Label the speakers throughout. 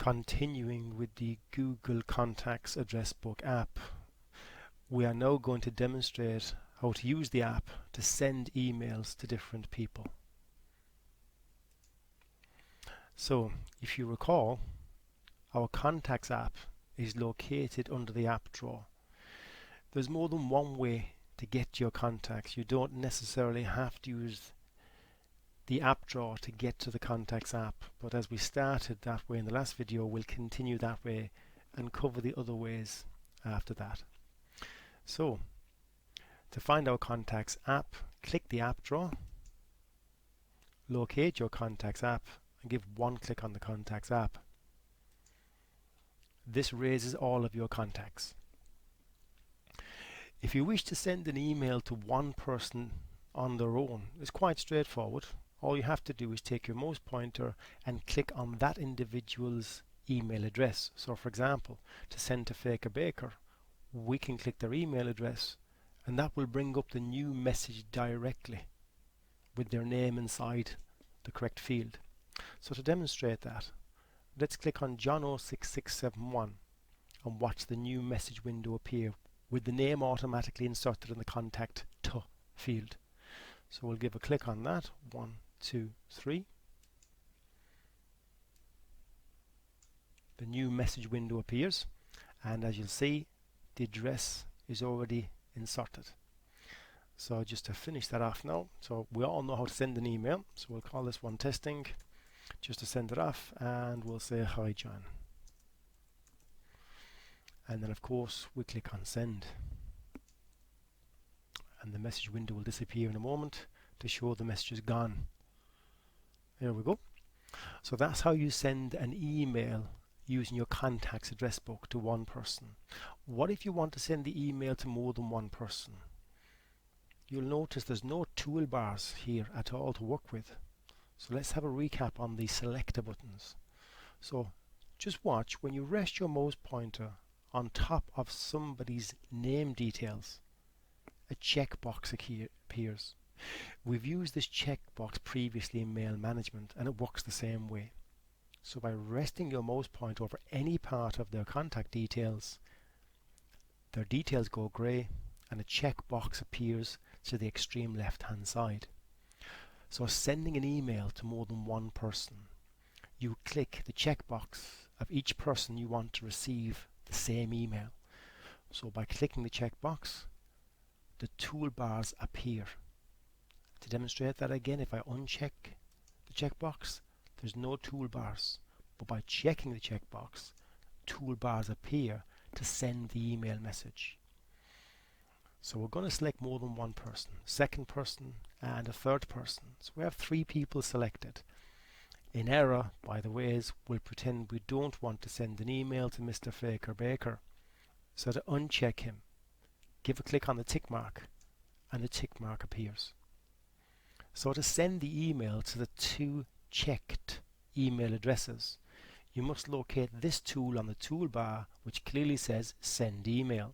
Speaker 1: Continuing with the Google Contacts Address Book app, we are now going to demonstrate how to use the app to send emails to different people. So, if you recall, our Contacts app is located under the app drawer. There's more than one way to get to your contacts. You don't necessarily have to use the app drawer to get to the Contacts app, but as we started that way in the last video, we'll continue that way and cover the other ways after that. So, to find our Contacts app, click the app drawer, locate your Contacts app, and give one click on the Contacts app. This raises all of your contacts. If you wish to send an email to one person on their own, it's quite straightforward. All you have to do is take your mouse pointer and click on that individual's email address. So for example, to send to Faker Baker, we can click their email address and that will bring up the new message directly with their name inside the correct field. So to demonstrate that, let's click on John06671 and watch the new message window appear with the name automatically inserted in the contact to field. So we'll give a click on that. 1, 2, 3. The new message window appears, and as you'll see, the address is already inserted. So just to finish that off now, so we all know how to send an email, so we'll call this one testing just to send it off, and we'll say hi John, and then of course we click on send, and the message window will disappear in a moment to show the message is gone. There we go. So that's how you send an email using your contacts address book to one person. What if you want to send the email to more than one person? You'll notice there's no toolbars here at all to work with. So let's have a recap on the selector buttons. So just watch when you rest your mouse pointer on top of somebody's name details, a checkbox appears. We've used this checkbox previously in mail management and it works the same way. So by resting your mouse pointer over any part of their contact details, their details go grey and a checkbox appears to the extreme left hand side. So sending an email to more than one person, you click the checkbox of each person you want to receive the same email. So by clicking the checkbox, the toolbars appear. To demonstrate that again, if I uncheck the checkbox, there's no toolbars, but by checking the checkbox, toolbars appear to send the email message. So we're going to select more than one person, second person and a third person. So we have 3 people selected. In error, by the ways, we'll pretend we don't want to send an email to Mr. Faker Baker. So to uncheck him, give a click on the tick mark and the tick mark appears. So to send the email to the 2 checked email addresses, you must locate this tool on the toolbar which clearly says send email.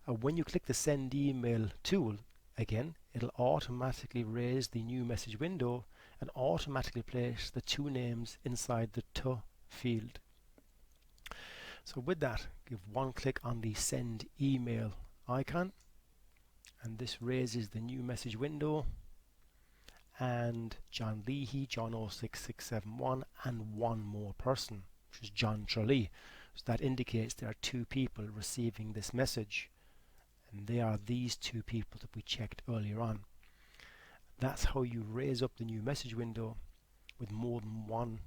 Speaker 1: When you click the send email tool, again, it'll automatically raise the new message window and automatically place the 2 names inside the to field. So with that, give one click on the send email icon and this raises the new message window, and John Leahy, John06671, and one more person, which is John Tralee. So that indicates there are 2 people receiving this message, and they are these 2 people that we checked earlier on. That's how you raise up the new message window with more than one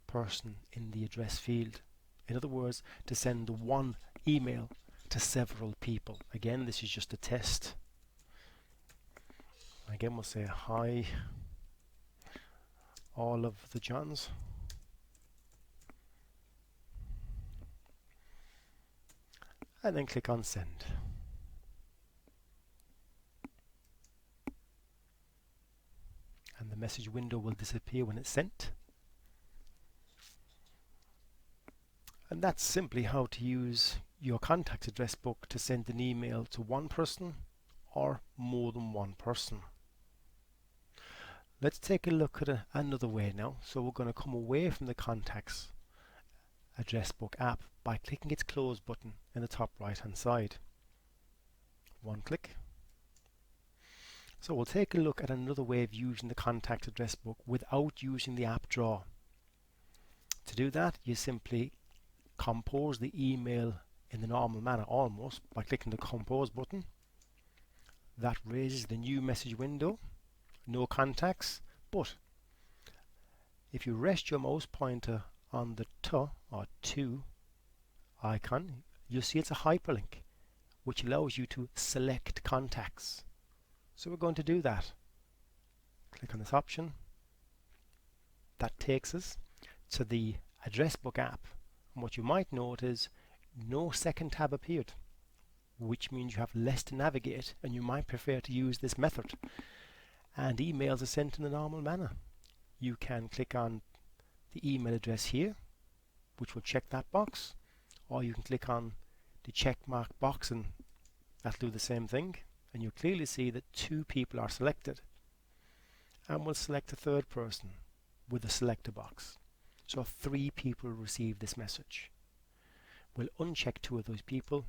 Speaker 1: person in the address field. In other words, to send one email to several people. Again, this is just a test. Again, we'll say hi all of the Johns. And then click on send. And the message window will disappear when it's sent. And that's simply how to use your contact address book to send an email to one person or more than one person. Let's take a look at another way now. So we're going to come away from the contacts address book app by clicking its close button in the top right hand side. One click. So we'll take a look at another way of using the contact address book without using the app drawer. To do that, you simply compose the email in the normal manner almost by clicking the compose button. That raises the new message window, no contacts, but if you rest your mouse pointer on the to icon, you'll see it's a hyperlink which allows you to select contacts. So we're going to do that. Click on this option. That takes us to the address book app, and what you might note is no second tab appeared, which means you have less to navigate and you might prefer to use this method. And emails are sent in the normal manner. You can click on the email address here, which will check that box, or you can click on the check mark box and that'll do the same thing, and you'll clearly see that 2 people are selected, and we'll select a third person with the selector box. So 3 people receive this message. We'll uncheck 2 of those people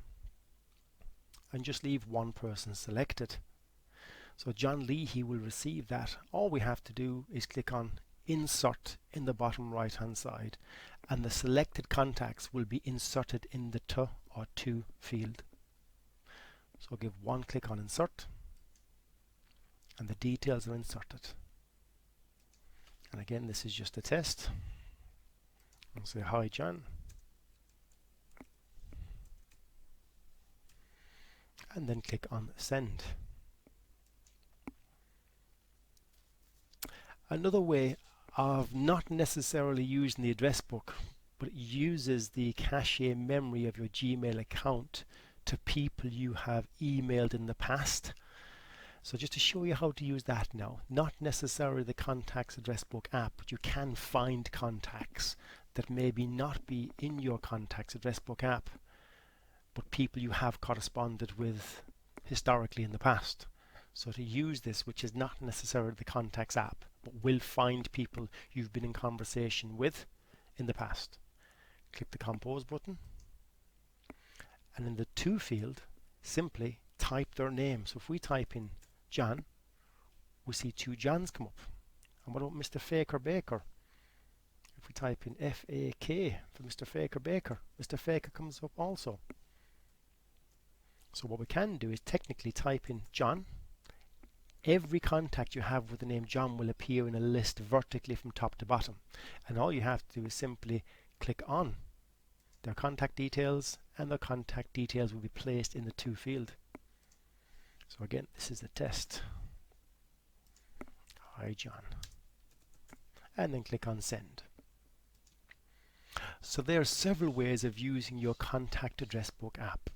Speaker 1: and just leave 1 person selected. So John Leahy will receive that. All we have to do is click on insert in the bottom right hand side, and the selected contacts will be inserted in the to field. So I'll give 1 click on insert and the details are inserted. And again, this is just a test. I'll say hi John, and then click on send. Another way of not necessarily using the address book, but it uses the cache memory of your Gmail account to people you have emailed in the past. So just to show you how to use that now, not necessarily the contacts address book app, but you can find contacts that maybe not be in your contacts address book app, but people you have corresponded with historically in the past. So to use this, which is not necessarily the contacts app, but will find people you've been in conversation with in the past, click the compose button, and in the to field simply type their name. So if we type in John, we see 2 Johns come up. And what about Mr. Faker Baker? If we type in FAK for Mr. Faker Baker, Mr. Faker comes up also. So what we can do is technically type in John. Every contact you have with the name John will appear in a list vertically from top to bottom, and all you have to do is simply click on their contact details, and their contact details will be placed in the to field. So again, this is a test. Hi John, and then click on send. So there are several ways of using your contact address book app.